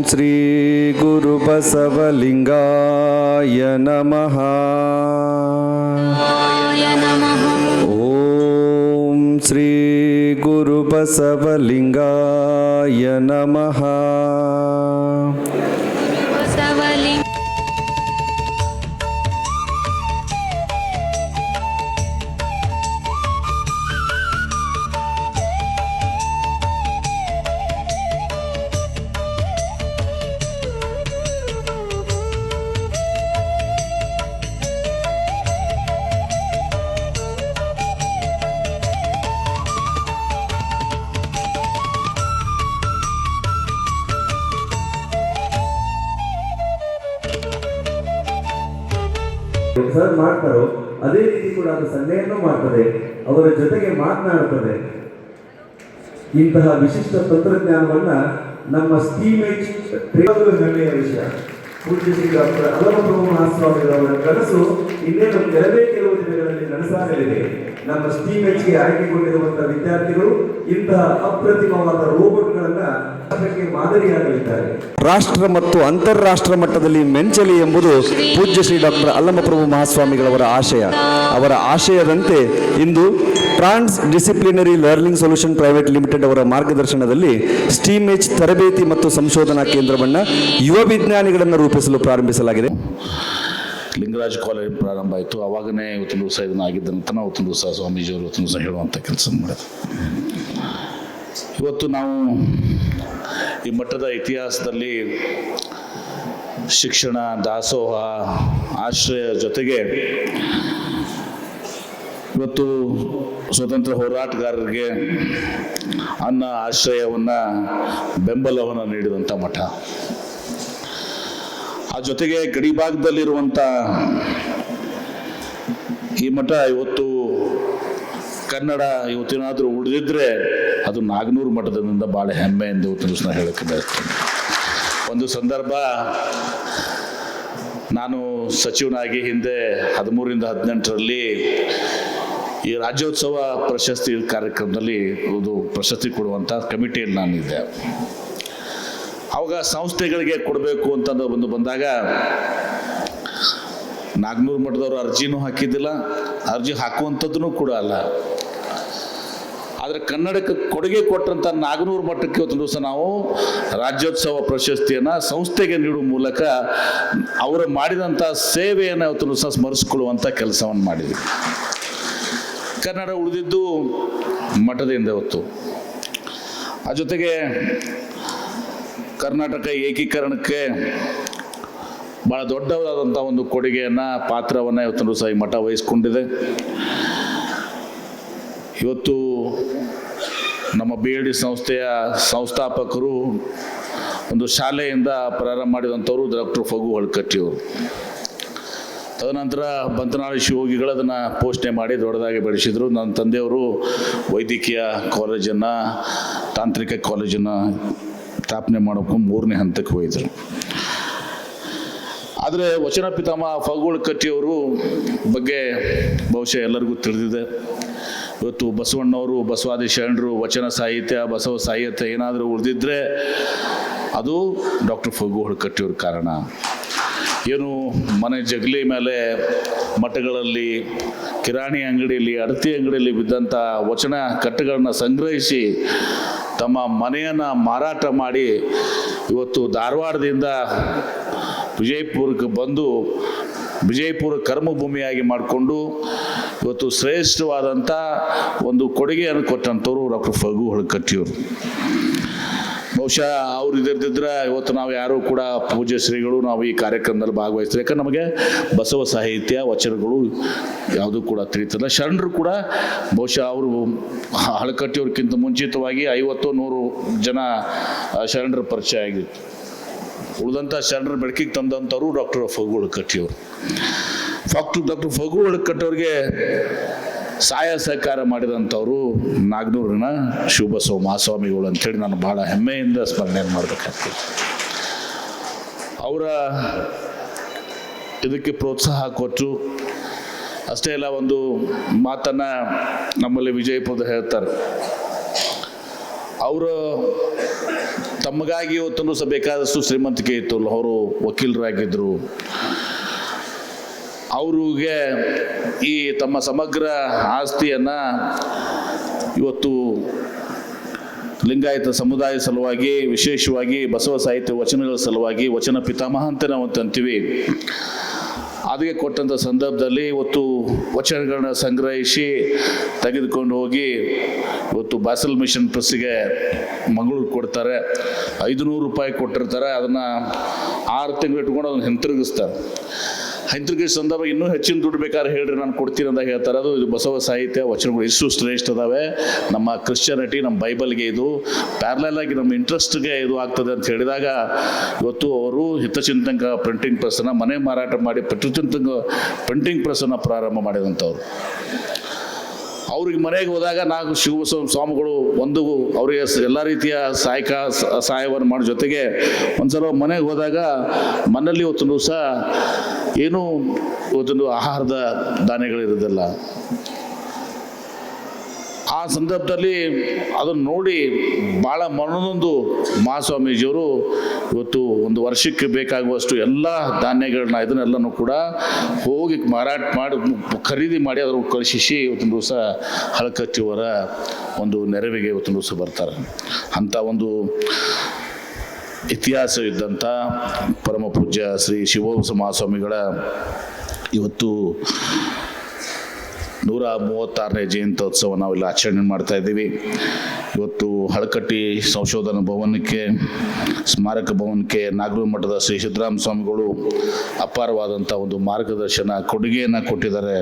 ಶ್ರೀ ಗುರು ಬಸವಲಿಂಗಾಯ ನಮಃ. ಓಂ ಶ್ರೀ ಗುರು ಬಸವಲಿಂಗಾಯ ನಮಃ. ಸರ್ ಮಾಡ್ತಾರೋ ಅದೇ ರೀತಿ ಕೂಡ ಅದು ಸನ್ನೆಯನ್ನು ಮಾಡ್ತದೆ, ಅವರ ಜೊತೆಗೆ ಮಾತನಾಡುತ್ತದೆ. ಇಂತಹ ವಿಶಿಷ್ಟ ತಂತ್ರಜ್ಞಾನವನ್ನ ನಮ್ಮ ಸ್ಟೀಮೇಜ್ ಹೆಮ್ಮೆಯ ವಿಷಯ. ಪೂಜ್ಯ ಶ್ರೀ ಡಾಕ್ಟರ್ ಅಲ್ಲಮಪ್ರಭು ಮಹಾಸ್ವಾಮಿಗಳವರ ಕನಸು ಇನ್ನೇನು ಕೆಲವೇ ಕೆಲವು ದಿನಗಳಲ್ಲಿ ನನಸಾಗಲಿದೆ. ನಮ್ಮ ಸ್ಟೀಮೇಜ್ಗೆ ಆಯ್ಕೆಗೊಂಡಿರುವಂತಹ ವಿದ್ಯಾರ್ಥಿಗಳು ಇಂತಹ ಅಪ್ರತಿಮವಾದ ರೋಬೋಟ್ಗಳನ್ನ ಮಾದರಿಯಾಗಲಿದ್ದಾರೆ. ರಾಷ್ಟ್ರ ಮತ್ತು ಅಂತಾರಾಷ್ಟ್ರ ಮಟ್ಟದಲ್ಲಿ ಮೆಂಚಲಿ ಎಂಬುದು ಪೂಜ್ಯ ಶ್ರೀ ಡಾಕ್ಟರ್ ಅಲ್ಲಮಪ್ರಭು ಮಹಾಸ್ವಾಮಿಗಳವರ ಆಶಯ. ಅವರ ಆಶಯದಂತೆ ಇಂದು Transdisciplinary Learning Solution Private Limited ಅವರ ಮಾರ್ಗದರ್ಶನದಲ್ಲಿ ಸ್ಟೀಮೇಜ್ ತರಬೇತಿ ಮತ್ತು ಸಂಶೋಧನಾ ಕೇಂದ್ರವನ್ನು ಯುವ ವಿಜ್ಞಾನಿಗಳನ್ನು ರೂಪಿಸಲು ಪ್ರಾರಂಭಿಸಲಾಗಿದೆ. ಲಿಂಗರಾಜ್ ಕಾಲೇಜ್ ಪ್ರಾರಂಭ ಆಯಿತು. ಆವಾಗನೇ ಇವತ್ತಿನ ದಿವಸ ಇದನ್ನಾಗಿದ್ದಂತ ಇವತ್ತಿನ ದಿವಸ ಸ್ವಾಮೀಜಿಯವರು ಇವತ್ತಿನ ದಿವಸ ಹೇಳುವಂಥ ಕೆಲಸ ಮಾಡಿದ್ರು. ಇವತ್ತು ನಾವು ಈ ಮಟ್ಟದ ಇತಿಹಾಸದಲ್ಲಿ ಶಿಕ್ಷಣ, ದಾಸೋಹ, ಆಶ್ರಯ ಜೊತೆಗೆ ಇವತ್ತು ಸ್ವತಂತ್ರ ಹೋರಾಟಗಾರರಿಗೆ ಅನ್ನ, ಆಶ್ರಯವನ್ನು, ಬೆಂಬಲವನ್ನು ನೀಡಿದಂಥ ಮಠ. ಆ ಜೊತೆಗೆ ಗಡಿಭಾಗದಲ್ಲಿರುವಂಥ ಈ ಮಠ ಇವತ್ತು ಕನ್ನಡ ಇವತ್ತೇನಾದರೂ ಉಳಿದಿದ್ರೆ ಅದು ನಾಗನೂರು ಮಠದಿಂದ ಭಾಳ ಹೆಮ್ಮೆ ಎಂದು ಇವತ್ತಿನ ದಿವಸ ಹೇಳಕ್ಕೆ ಬಯಸ್ತೇನೆ. ಒಂದು ಸಂದರ್ಭ ನಾನು ಸಚಿವನಾಗಿ ಹಿಂದೆ 13ರಿಂದ 18ರಲ್ಲಿ ಈ ರಾಜ್ಯೋತ್ಸವ ಪ್ರಶಸ್ತಿ ಕಾರ್ಯಕ್ರಮದಲ್ಲಿ ಒಂದು ಪ್ರಶಸ್ತಿ ಕೊಡುವಂಥ ಕಮಿಟಿಯಲ್ಲಿ ನಾನಿದ್ದೆ. ಅವಾಗ ಸಂಸ್ಥೆಗಳಿಗೆ ಕೊಡಬೇಕು ಅಂತ ಬಂದಾಗ ನಾಗನೂರು ಮಠದವರು ಅರ್ಜಿನೂ ಹಾಕಿದ್ದಿಲ್ಲ, ಅರ್ಜಿ ಹಾಕುವಂಥದ್ದೂ ಕೂಡ ಅಲ್ಲ. ಆದರೆ ಕನ್ನಡಕ್ಕೆ ಕೊಡುಗೆ ಕೊಟ್ಟಂಥ ನಾಗನೂರು ಮಠಕ್ಕೆ ಇವತ್ತು ದಿವಸ ನಾವು ರಾಜ್ಯೋತ್ಸವ ಪ್ರಶಸ್ತಿಯನ್ನು ಸಂಸ್ಥೆಗೆ ನೀಡುವ ಮೂಲಕ ಅವರು ಮಾಡಿದಂಥ ಸೇವೆಯನ್ನು ಇವತ್ತು ದಿವಸ ಸ್ಮರಿಸಿಕೊಳ್ಳುವಂಥ ಕೆಲಸವನ್ನು ಮಾಡಿದ್ವಿ. ಕನ್ನಡ ಉಳಿದಿದ್ದು ಮಠದಿಂದ ಇವತ್ತು. ಆ ಜೊತೆಗೆ ಕರ್ನಾಟಕ ಏಕೀಕರಣಕ್ಕೆ ಭಾಳ ದೊಡ್ಡದಾದಂಥ ಒಂದು ಕೊಡುಗೆಯನ್ನು, ಪಾತ್ರವನ್ನು ಇವತ್ತು ದಿವಸ ಈ ಮಠ ವಹಿಸ್ಕೊಂಡಿದೆ. ಇವತ್ತು ನಮ್ಮ BLD ಸಂಸ್ಥೆಯ ಸಂಸ್ಥಾಪಕರು ಒಂದು ಶಾಲೆಯಿಂದ ಪ್ರಾರಂಭ ಮಾಡಿದಂಥವರು ಡಾಕ್ಟರ್ ಫಗು ಹೊಳ್ಕಟ್ಟಿಯವರು. ತದನಂತರ ಬಂತನಾಳು ಶಿವಯೋಗಿಗಳು ಅದನ್ನು ಪೋಷಣೆ ಮಾಡಿ ದೊಡ್ಡದಾಗಿ ಬೆಳೆಸಿದರು. ನನ್ನ ತಂದೆಯವರು ವೈದ್ಯಕೀಯ ಕಾಲೇಜನ್ನು, ತಾಂತ್ರಿಕ ಕಾಲೇಜನ್ನು ಸ್ಥಾಪನೆ ಮಾಡೋಕ್ಕೂ 3ನೇ ಹಂತಕ್ಕೆ ಹೋಯಿದ್ರು. ಆದರೆ ವಚನ ಪಿತಾಮಹ ಫಗು ಹೊಳ್ಕಟ್ಟಿಯವರು ಬಗ್ಗೆ ಬಹುಶಃ ಎಲ್ಲರಿಗೂ ತಿಳಿದಿದೆ. ಇವತ್ತು ಬಸವಣ್ಣವರು, ಬಸವಾದಿ ಶರಣರು, ವಚನ ಸಾಹಿತ್ಯ, ಬಸವ ಸಾಹಿತ್ಯ ಏನಾದರೂ ಉಳಿದಿದ್ರೆ ಅದು ಡಾಕ್ಟರ್ ಫಗು ಹೊಳ್ಕಟ್ಟಿಯವ್ರ ಕಾರಣ. ಏನು ಮನೆ ಜಗಲಿ ಮೇಲೆ, ಮಠಗಳಲ್ಲಿ, ಕಿರಾಣಿ ಅಂಗಡಿಯಲ್ಲಿ, ಅಡತಿ ಅಂಗಡಿಯಲ್ಲಿ ಬಿದ್ದಂಥ ವಚನ ಕಟ್ಟುಗಳನ್ನು ಸಂಗ್ರಹಿಸಿ ತಮ್ಮ ಮನೆಯನ್ನು ಮಾರಾಟ ಮಾಡಿ ಇವತ್ತು ಧಾರವಾಡದಿಂದ ವಿಜಯಪುರಕ್ಕೆ ಬಂದು ವಿಜಯಪುರ ಕರ್ಮಭೂಮಿಯಾಗಿ ಮಾಡಿಕೊಂಡು ಇವತ್ತು ಶ್ರೇಷ್ಠವಾದಂಥ ಒಂದು ಕೊಡುಗೆಯನ್ನು ಕೊಟ್ಟಂಥವ್ರು ಡಾಕ್ಟರ್ ಫಗು ಹೊಳ್ಕಟ್ಟಿಯವರು. ಬಹುಶಃ ಅವ್ರು ಇದ್ದಿದ್ರೆ ಇವತ್ತು ನಾವು ಯಾರೂ ಕೂಡ ಪೂಜ್ಯ ಶ್ರೀಗಳು ನಾವು ಈ ಕಾರ್ಯಕ್ರಮದಲ್ಲಿ ಭಾಗವಹಿಸ್ತೀವಿ. ಯಾಕಂದ್ರೆ ನಮಗೆ ಬಸವ ಸಾಹಿತ್ಯ, ವಚನಗಳು ಯಾವುದೂ ಕೂಡ ತಿಳಿತಿಲ್ಲ. ಶರಣರು ಕೂಡ ಬಹುಶಃ ಅವರು ಹೊಳ್ಕಟ್ಟಿಯವ್ರಿಗಿಂತ ಮುಂಚಿತವಾಗಿ 50-100 ಜನ ಶರಣರ ಪರಿಚಯ ಆಗಿತ್ತು. ಉಳಿದಂಥ ಶರಣರ ಬೆಳಕಿಗೆ ತಂದಂಥವ್ರು ಡಾಕ್ಟರ್ ಫಗು ಹೊಳ್ಕಟ್ಟಿಯವರು. ಡಾಕ್ಟರ್ ಫಗು ಹೊಳ್ಕಟ್ಟಿಯವ್ರಿಗೆ ಸಹಾಯ ಸಹಕಾರ ಮಾಡಿದಂಥವರು ನಾಗನೂರಿನ ಶಿವಬಸವ ಮಹಾಸ್ವಾಮಿಗಳು ಅಂಥೇಳಿ ನಾನು ಭಾಳ ಹೆಮ್ಮೆಯಿಂದ ಸ್ಮರಣೆಯನ್ನು ಮಾಡಬೇಕಾಗ್ತದೆ. ಅವರ ಇದಕ್ಕೆ ಪ್ರೋತ್ಸಾಹ ಕೊಟ್ಟು ಅಷ್ಟೇ ಅಲ್ಲ, ಒಂದು ಮಾತನ್ನು ನಮ್ಮಲ್ಲಿ ವಿಜಯಪುರದ ಹೇಳ್ತಾರೆ. ಅವರು ತಮಗಾಗಿ ಇವತ್ತೂ ಸಹ ಬೇಕಾದಷ್ಟು ಶ್ರೀಮಂತಿಕೆ ಇತ್ತು. ಅವರು ವಕೀಲರಾಗಿದ್ದರು. ಅವ್ರಿಗೆ ಈ ತಮ್ಮ ಸಮಗ್ರ ಆಸ್ತಿಯನ್ನು ಇವತ್ತು ಲಿಂಗಾಯತ ಸಮುದಾಯ ಸಲುವಾಗಿ, ವಿಶೇಷವಾಗಿ ಬಸವ ಸಾಹಿತ್ಯ ವಚನಗಳ ಸಲುವಾಗಿ ವಚನ ಪಿತಾಮಹ ಅಂತ ನಾವು ಅಂತೀವಿ, ಅದಕ್ಕೆ ಕೊಟ್ಟಂಥ ಸಂದರ್ಭದಲ್ಲಿ ಇವತ್ತು ವಚನಗಳನ್ನ ಸಂಗ್ರಹಿಸಿ ತೆಗೆದುಕೊಂಡು ಹೋಗಿ ಇವತ್ತು ಬಾಸಲ್ ಮಿಷನ್ ಪ್ರೆಸ್ಸಿಗೆ ಮಂಗಳೂರು ಕೊಡ್ತಾರೆ. 500 ರೂಪಾಯಿ ಕೊಟ್ಟಿರ್ತಾರೆ. ಅದನ್ನು 6 ತಿಂಗಳು ಇಟ್ಕೊಂಡು ಅದನ್ನು ಹಿಂತಿರುಗಿಸ್ತಾರೆ. ಹಿಂತಿರುಗಿದ ಸಂದರ್ಭ ಇನ್ನೂ ಹೆಚ್ಚಿನ ದುಡ್ಡು ಬೇಕಾದ್ರೆ ಹೇಳ್ರಿ ನಾನು ಕೊಡ್ತೀನಿ ಅಂತ ಹೇಳ್ತಾರೆ. ಅದು ಇದು ಬಸವ ಸಾಹಿತ್ಯ ವಚನಗಳು ಇಷ್ಟು ಶ್ರೇಷ್ಠ ಅದಾವೆ. ನಮ್ಮ ಕ್ರಿಶ್ಚಿಯಾನಿಟಿ, ನಮ್ಮ ಬೈಬಲ್ಗೆ ಇದು ಪ್ಯಾರಲಲ್ ಆಗಿ ನಮ್ಮ ಇಂಟ್ರೆಸ್ಟ್ಗೆ ಇದು ಆಗ್ತದೆ ಅಂತ ಹೇಳಿದಾಗ ಇವತ್ತು ಅವರು ಹಿತಚಿಂತಕ ಪ್ರಿಂಟಿಂಗ್ ಪ್ರೆಸ್ಸನ್ನು ಮನೆ ಮಾರಾಟ ಮಾಡಿ ಪ್ರಿಂಟಿಂಗ್ ಪ್ರೆಸ್ಸನ್ನು ಪ್ರಾರಂಭ ಮಾಡಿದಂಥವ್ರು. ಅವ್ರಿಗೆ ಮನೆಗೆ ಹೋದಾಗ ನಾವು ಶಿವಬಸವ ಸ್ವಾಮಿಗಳು ಅವರಿಗೆ ಎಲ್ಲ ರೀತಿಯ ಸಹಾಯವನ್ನು ಮಾಡೋ ಜೊತೆಗೆ ಒಂದ್ಸಲ ಮನೆಗೆ ಹೋದಾಗ ಮನೆಯಲ್ಲಿ ಇವತ್ತು ಸಹ ಏನೂ ಇವತ್ತೊಂದು ಆಹಾರದ ಧಾನ್ಯಗಳಿರೋದಿಲ್ಲ. ಆ ಸಂದರ್ಭದಲ್ಲಿ ಅದನ್ನು ನೋಡಿ ಭಾಳ ಮನನೊಂದು ಮಹಾಸ್ವಾಮೀಜಿಯವರು ಇವತ್ತು ಒಂದು ವರ್ಷಕ್ಕೆ ಬೇಕಾಗುವಷ್ಟು ಎಲ್ಲ ಧಾನ್ಯಗಳನ್ನ ಇದನ್ನೆಲ್ಲನೂ ಕೂಡ ಹೋಗಿ ಮಾರಾಟ ಮಾಡಿ ಖರೀದಿ ಮಾಡಿ ಅದರ ಕಳಿಸಿ ಇವತ್ತಿನ ದಿವಸ ಹಳಕಟ್ಟಿಯವರ ಒಂದು ನೆರವಿಗೆ ಇವತ್ತಿನ ದಿವಸ ಬರ್ತಾರೆ. ಅಂಥ ಒಂದು ಇತಿಹಾಸವಿದ್ದಂಥ ಪರಮ ಪೂಜ್ಯ ಶ್ರೀ ಶಿವಬಸವ ಮಹಾಸ್ವಾಮಿಗಳ ಇವತ್ತು 136ನೇ ಜಯಂತ್ಯೋತ್ಸವ ನಾವಿಲ್ಲಿ ಆಚರಣೆ ಮಾಡ್ತಾ ಇದ್ದೀವಿ. ಇವತ್ತು ಹಳಕಟ್ಟಿ ಸಂಶೋಧನಾ ಭವನಕ್ಕೆ, ಸ್ಮಾರಕ ಭವನಕ್ಕೆ ನಾಗರೂರು ಮಠದ ಶ್ರೀ ಸಿದ್ದರಾಮ ಸ್ವಾಮಿಗಳು ಅಪಾರವಾದಂಥ ಒಂದು ಮಾರ್ಗದರ್ಶನ ಕೊಡುಗೆಯನ್ನು ಕೊಟ್ಟಿದ್ದಾರೆ.